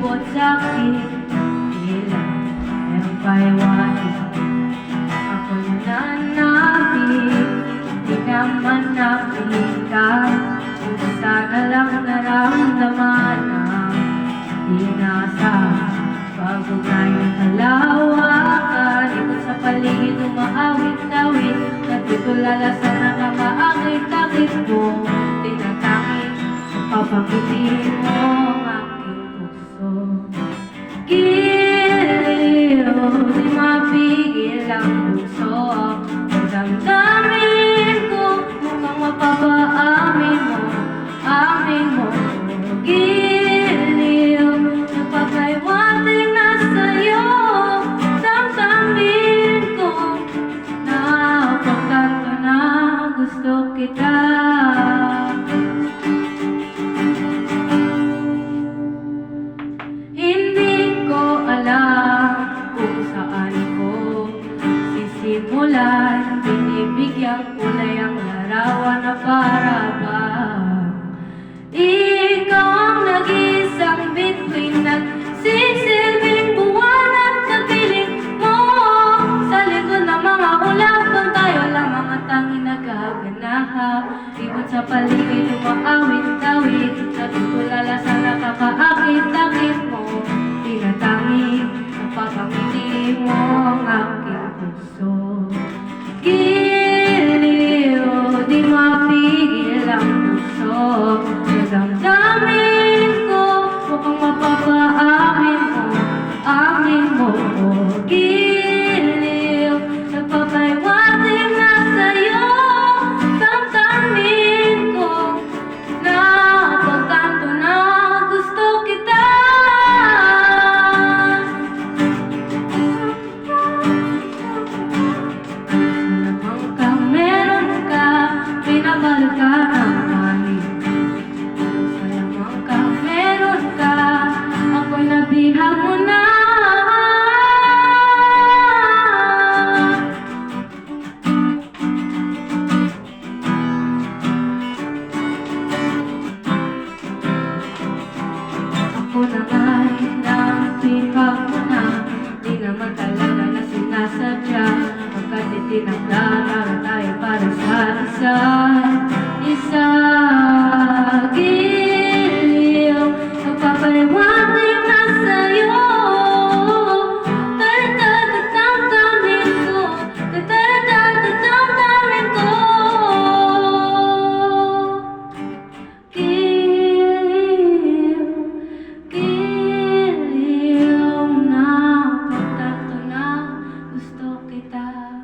Bukod sa'kin, ilang merong paiwanan. Ako'y nananapin, di naman napitan. Kung sana lang naramdaman ang di nasa pag-ugay ng kalawakan. Ikot sa paligid, umaawit-awit, at dito lalasan na kakaakit-akit mo. Tinatangin, papangiti mo ang aking puso. Giliw, di mapigil ang puso. Ang damdamin ko, mukhang mapapaamin mo, amin mo. Giliw, napapaywating na sa'yo. Damdamin ko, napagtanto na gusto kita. Simulan, binibigyan kulay ang larawan na para bang ikaw ang nag-isang bituin, nagsisilbing buwan at kapiling mo. Sa likod ng mga ulapan, tayo lamang ang tanging nagkaganaha. Ibon sa paligid, umaawit-awit, natutulala sa nakakaakit-akit mo. Tinatanging, napapangiti mo ang aking puso. Giliw, di mapigil ang puso. Damdamin ko, mukhang mapapaamin mo, amin mo. Giliw, nagpapaywating na sa'yo. Damdamin ko, napagtanto na gusto kita. Pinabalik ka ng mali. Salamang ka, meron ka, ako'y nabihag mo na. Ako na nga'y nabihag mo na, di naman talaga na sinasadya. Pagkat itinagdara tayo para sa isa. Giliw, magpapaliwanag na sa'yo. Tadadadadamdamin ko, tadadadadamdamin ko. Giliw, giliw, napagtanto na gusto kita.